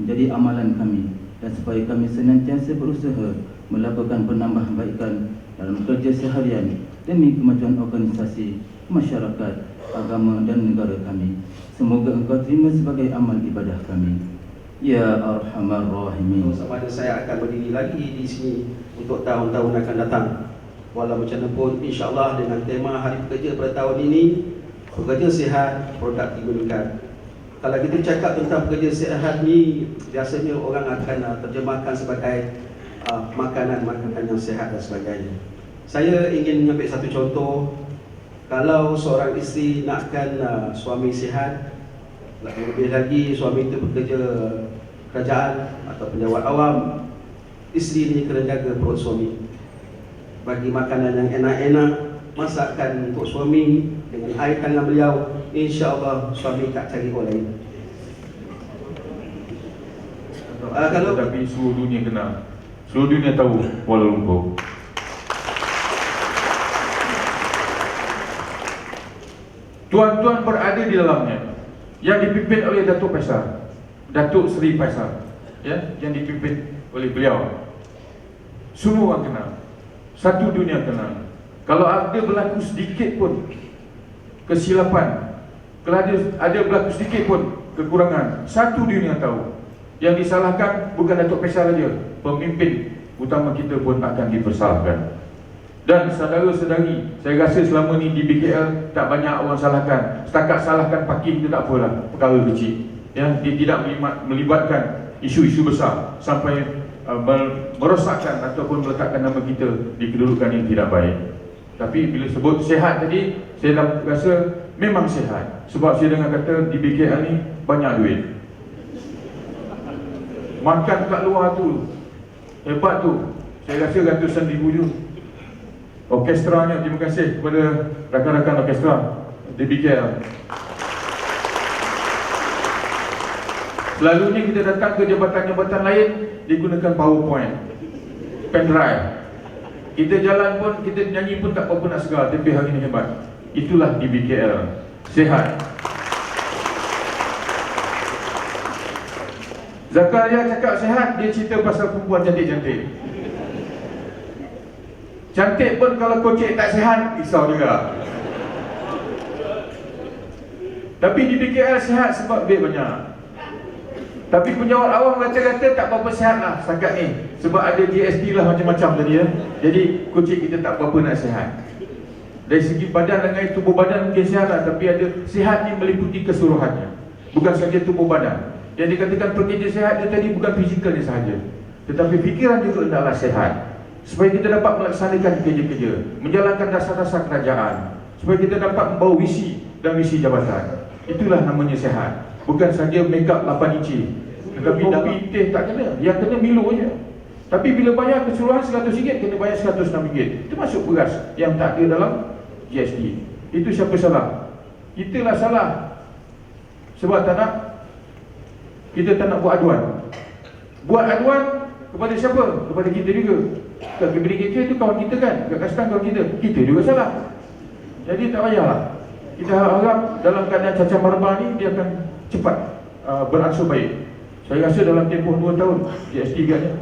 menjadi amalan kami, dan supaya kami senantiasa berusaha melakukan penambahbaikan dalam kerja seharian demi kemajuan organisasi, masyarakat, agama dan negara kami. Semoga Engkau terima sebagai amal ibadah kami. Ya Arhamar Rahimin. Sama ada saya akan berdiri lagi di sini untuk tahun-tahun akan datang. Walau macam mana pun, insya-Allah dengan tema Hari Pekerja pada tahun ini, pekerja sihat, produktif meningkat. Kalau kita cakap tentang pekerja sihat ni, biasanya orang akan terjemahkan sebagai makanan-makanan yang sihat dan sebagainya. Saya ingin mengambil satu contoh. Kalau seorang isteri nakkan suami sihat, lebih lagi suami itu bekerja kerajaan atau pejabat awam, isteri ini kena jaga perut suami, bagi makanan yang enak-enak, masakan untuk suami dengan air tangan beliau. InsyaAllah suami tak cari orang lain. Kalau tapi seluruh dunia kenal, seluruh dunia tahu Kuala Lumpur. Tuan-tuan berada di dalamnya, yang dipimpin oleh Datuk Faisal, Datuk Seri Faisal, ya, yang dipimpin oleh beliau. Semua orang kenal, satu dunia kenal. Kalau ada berlaku sedikit pun kesilapan, kalau ada berlaku sedikit pun kekurangan, satu dunia tahu. Yang disalahkan bukan Datuk Faisal saja, pemimpin utama kita pun akan dipersalahkan. Dan saudara-saudari, saya rasa selama ni di BKL tak banyak orang salahkan. Setakat salahkan parking itu tak apalah, perkara kecil, ya. Dia tidak melibatkan isu-isu besar sampai merosakkan ataupun meletakkan nama kita di kedudukan yang tidak baik. Tapi bila sebut sihat tadi, saya rasa memang sihat. Sebab saya dengar kata di BKL ni banyak duit. Makan kat luar tu hebat tu, saya rasa ratusan ribu je. Orkestranya, terima kasih kepada rakan-rakan orkestra di BKL. Selalunya kita datang ke jabatan-jabatan lain digunakan PowerPoint, pendrive. Kita jalan pun, kita nyanyi pun tak apa-apa nak segar, tapi hari ini hebat. Itulah di BKL, sihat. Zakaria cakap sihat, dia cerita pasal perempuan cantik-cantik. Cantik pun kalau kocek tak sihat, risau juga. Tapi di BKL sihat sebab duit banyak. Tapi penjawat awam kata-kata tak apa-apa sihat lah setakat ni, sebab ada GST lah macam-macam tadi, ya. Jadi kocek kita tak apa-apa nak sihat. Dari segi badan dengan tubuh badan mungkin sihat lah, tapi ada sihat ni meliputi keseluruhannya, bukan saja tubuh badan. Yang dikatakan pekerja sihat dia tadi bukan fizikalnya sahaja, tetapi fikiran juga hendaklah sihat, supaya kita dapat melaksanakan kerja-kerja, menjalankan dasar-dasar kerajaan, supaya kita dapat membawa visi dan misi jabatan. Itulah namanya sihat. Bukan saja make up 8 inci, tetapi kopi teh tak kena, yang kena Milo je. Tapi bila bayar keseluruhan RM100, kena bayar RM106. Itu masuk beras yang tak ada dalam GST. Itu siapa salah? Itulah salah. Sebab kita tak nak buat aduan. Buat aduan kepada siapa? Kepada kita juga. Kat BDKK itu kawan kita kan, kat Kastan kawan kita juga salah. Jadi tak payahlah. Kita harap dalam keadaan cacar marba ni dia akan cepat beransur baik. Saya rasa dalam tempoh 2 tahun GST agaknya.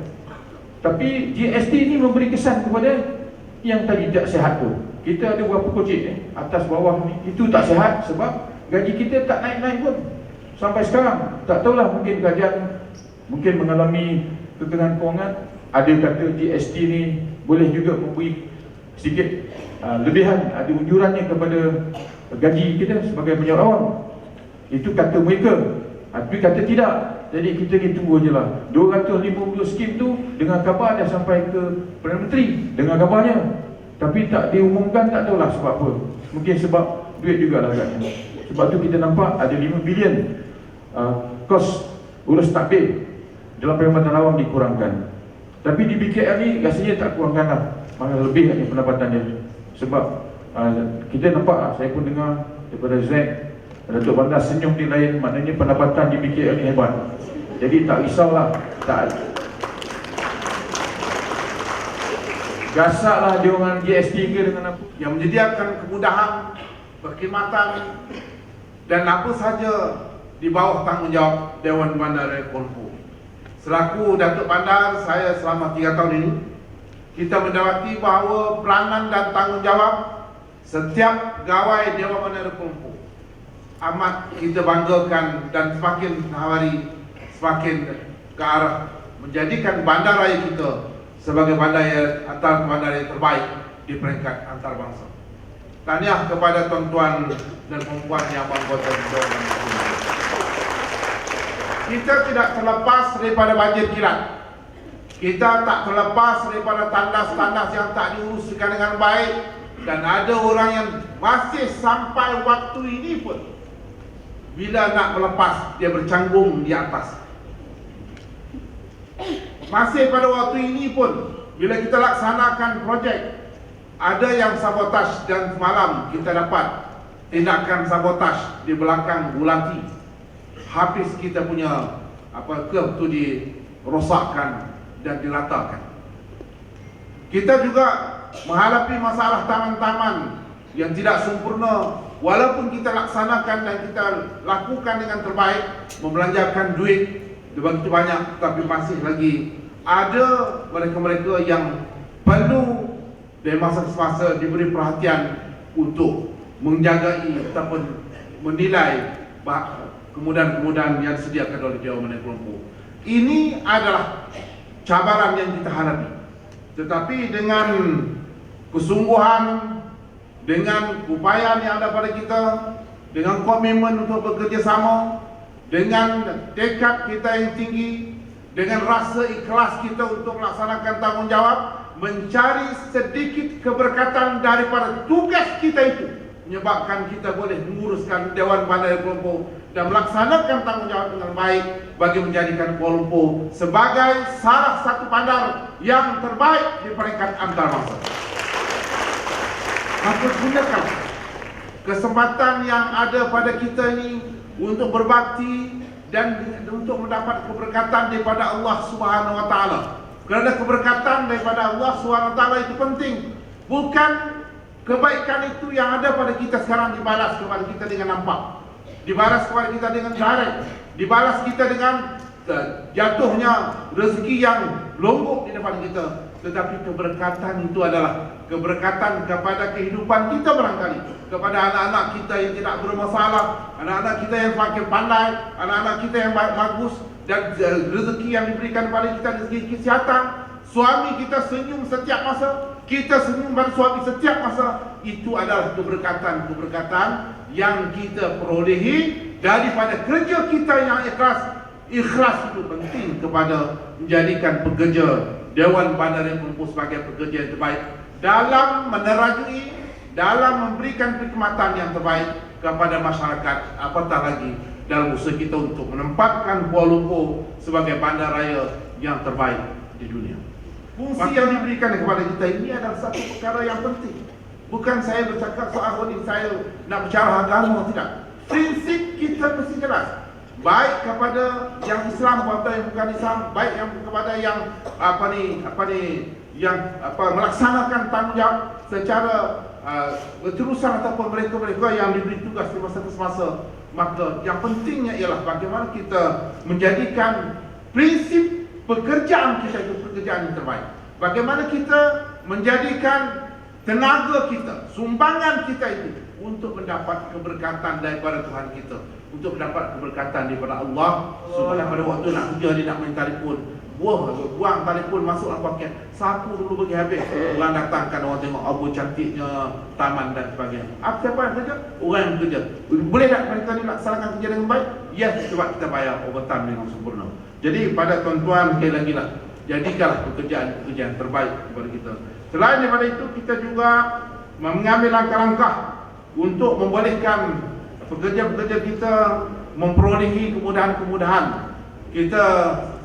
Tapi GST ni memberi kesan kepada yang tadi tak sihat tu. Kita ada berapa kocik atas bawah ni, itu tak sihat sebab gaji kita tak naik-naik pun sampai sekarang. Tak tahulah, mungkin kerajaan mungkin mengalami kekangan kewangan. Ada kata GST ni boleh juga memberi sedikit lebihan, ada unjurannya kepada gaji kita sebagai penyewa awam. Itu kata mereka. Tapi kata tidak. Jadi kita ni tunggu je lah. 250 skim tu dengan khabar dah sampai ke Perdana Menteri dengan khabarnya. Tapi tak diumumkan, tak tahulah sebab apa. Mungkin sebab duit jugalah agaknya. Sebab tu kita nampak ada 5 bilion kos urus takbir dalam Perkhidmatan Awam dikurangkan. Tapi di BKL ni rasanya tak kurangkan lah, malah lebih lagi pendapatan dia. Sebab kita nampak lah, saya pun dengar daripada Zack, Datuk Bandar senyum di lain, maknanya pendapatan di BKL ni hebat. Jadi tak risaulah, tak gasaklah dia orang GST ke dengan apa yang menyediakan kemudahan perkhidmatan dan apa sahaja di bawah tanggungjawab Dewan Bandar Raya Kuala Lumpur. Selaku Datuk Bandar saya selama 3 tahun ini, kita mendapati bahawa peranan dan tanggungjawab setiap pegawai Dewan Bandar Raya Kuala Lumpur amat kita banggakan dan semakin hari semakin ke arah menjadikan bandaraya kita sebagai bandaraya antara bandaraya terbaik di peringkat antarabangsa. Tahniah kepada tuan-tuan dan puan-puan yang beranggota di Dewan Bandar Kuala Lumpur. Kita tidak terlepas daripada banjir kilat. Kita tak terlepas daripada tandas-tandas yang tak diuruskan dengan baik. Dan ada orang yang masih sampai waktu ini pun bila nak melepas, dia bercanggung di atas. Masih pada waktu ini pun bila kita laksanakan projek, ada yang sabotaj dan semalam kita dapat tindakan sabotaj di belakang Bulati. Habis kita punya curve tu dirosakkan dan diratakan. Kita juga menghadapi masalah taman-taman yang tidak sempurna. Walaupun kita laksanakan dan kita lakukan dengan terbaik, membelanjakan duit begitu banyak, tapi masih lagi ada mereka-mereka yang perlu dari masa ke masa diberi perhatian untuk menjagai ataupun menilai kemudahan-kemudahan yang disediakan oleh Dewan Bandar Kuala Lumpur. Ini adalah cabaran yang kita hadapi. Tetapi dengan kesungguhan, dengan upaya yang ada pada kita, dengan komitmen untuk bekerjasama, dengan tekad kita yang tinggi, dengan rasa ikhlas kita untuk melaksanakan tanggungjawab, mencari sedikit keberkatan daripada tugas kita itu, menyebabkan kita boleh menguruskan Dewan Bandar Kuala Lumpur dan melaksanakan tanggungjawab dengan baik bagi menjadikan Kuala Lumpur sebagai salah satu bandar yang terbaik di peringkat antarabangsa. Maka gunakan kesempatan yang ada pada kita ini untuk berbakti dan untuk mendapat keberkatan daripada Allah Subhanahu Wa Taala. Kerana keberkatan daripada Allah Subhanahu Wa Taala itu penting. Bukan kebaikan itu yang ada pada kita sekarang dibalas kepada kita dengan nampak, dibalas kepada kita dengan direct, dibalas kita dengan jatuhnya rezeki yang lombok di depan kita. Tetapi keberkatan itu adalah keberkatan kepada kehidupan kita barangkali, kepada anak-anak kita yang tidak bermasalah, anak-anak kita yang semakin pandai, anak-anak kita yang bagus, dan rezeki yang diberikan kepada kita dari segi kesihatan. Suami kita senyum setiap masa, kita senyum pada suami setiap masa. Itu adalah keberkatan-keberkatan yang kita perolehi daripada kerja kita yang ikhlas. Ikhlas itu penting kepada menjadikan pekerja Dewan Bandar Raya Kuala Lumpur sebagai pekerja yang terbaik dalam menerajui, dalam memberikan perkhidmatan yang terbaik kepada masyarakat, apatah lagi dalam usaha kita untuk menempatkan Kuala Lumpur sebagai bandar raya yang terbaik di dunia. Fungsi yang diberikan kepada kita ini adalah satu perkara yang penting. Bukan saya bercakap soal ini, saya nak bicara agama, tidak. Prinsip kita mesti jelas. Baik kepada yang Islam atau yang bukan Islam, baik yang kepada yang yang melaksanakan tanggungjawab secara berterusan, ataupun mereka-mereka yang diberi tugas di masa ke semasa. Maka yang pentingnya ialah bagaimana kita menjadikan prinsip pekerjaan kita itu pekerjaan yang terbaik. Bagaimana kita menjadikan tenaga kita, sumbangan kita itu untuk mendapat keberkatan daripada Tuhan kita, untuk mendapat keberkatan daripada Allah. Supaya pada waktu nak kerja dia nak main telefon, buang telefon masuk dalam poket, sapu dulu bagi habis. Orang datangkan, orang tengok apa cantiknya taman dan sebagainya. Siapa yang kerja? Orang yang kerja. Boleh tak mereka ni laksanakan kerja dengan baik? Yes, sebab kita bayar overtime dengan sempurna. Jadi pada tuan-tuan, sekali lagi lah, jadikanlah pekerjaan terbaik kepada kita. Selain daripada itu, kita juga mengambil langkah-langkah untuk membolehkan pekerja-pekerja kita memperolehi kemudahan-kemudahan. Kita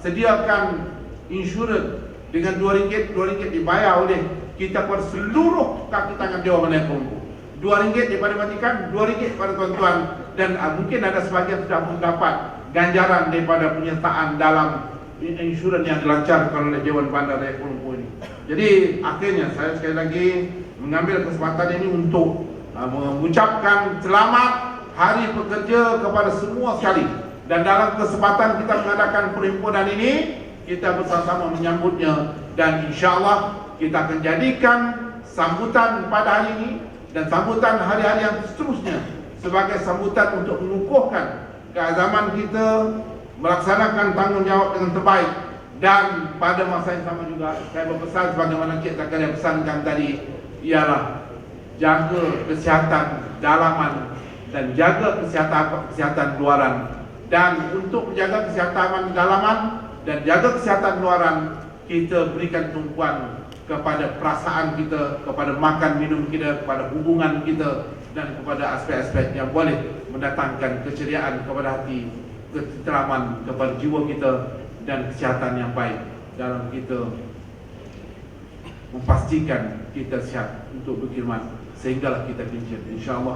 sediakan insurans dengan RM2 dibayar oleh kita kepada seluruh kaki tangan Dewan Malaya Perunggu. RM2 daripada majikan, RM2 pada tuan-tuan, dan mungkin ada sebagian sudah mendapat ganjaran daripada penyertaan dalam insurans yang dilancarkan oleh Dewan Bandar Raya Perunggu ini. Jadi akhirnya saya sekali lagi mengambil kesempatan ini untuk mengucapkan selamat Hari Pekerja kepada semua sekali. Dan dalam kesempatan kita mengadakan perhimpunan ini, kita bersama-sama menyambutnya, dan insya-Allah kita akan jadikan sambutan pada hari ini dan sambutan hari-hari yang seterusnya sebagai sambutan untuk mengukuhkan keazaman kita melaksanakan tanggungjawab dengan terbaik. Dan pada masa yang sama juga saya berpesan sebagaimana Cik Zakaria pesankan tadi, ialah jaga kesihatan dalaman dan jaga kesihatan luaran. Dan untuk menjaga kesihatan dalaman dan jaga kesihatan luaran, kita berikan tumpuan kepada perasaan kita, kepada makan minum kita, kepada hubungan kita, dan kepada aspek-aspek yang boleh mendatangkan keceriaan kepada hati, ketenteraman kepada jiwa kita, dan kesihatan yang baik dalam kita memastikan kita sihat untuk berkhidmat sehinggalah kita pensiun, insya-Allah.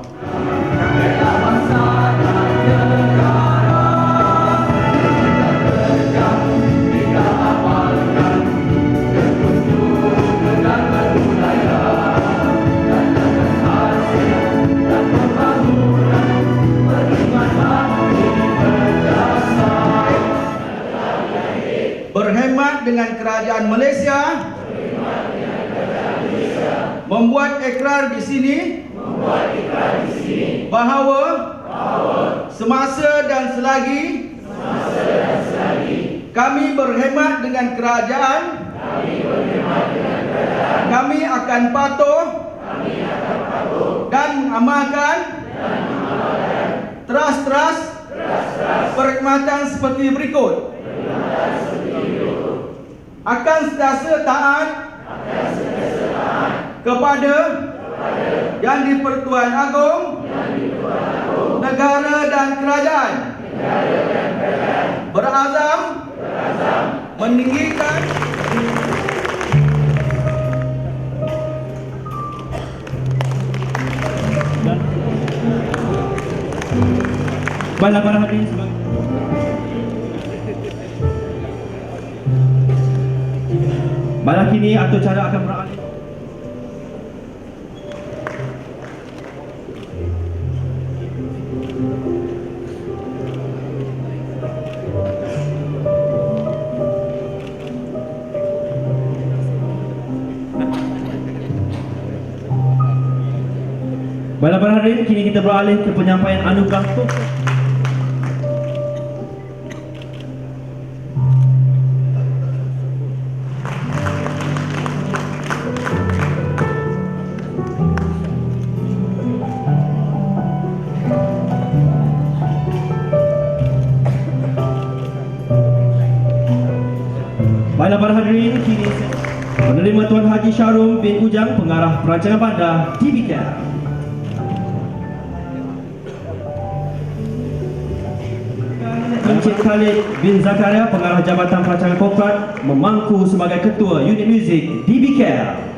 Berhemat dengan kerajaan Malaysia, membuat ikrar di sini bahawa semasa dan selagi kami berhemat dengan kerajaan, kami akan patuh dan mengamalkan teras-teras perkhidmatan seperti berikut. Akan sentiasa taat kepada Yang di-Pertuan Agong, negara dan kerajaan, berazam meninggikan Baiklah para hadirin semua. Baiklah, kini atur cara akan beralih. Baiklah para hadirin, kini kita beralih ke penyampaian anugerah tokoh. Baiklah para hadirin, kini menerima Tuan Haji Syarum bin Ujang, Pengarah Perancangan Bandar DBKL. Encik Khalid bin Zakaria, Pengarah Jabatan Perancangan Korporat, memangku sebagai Ketua Unit Muzik DBKL.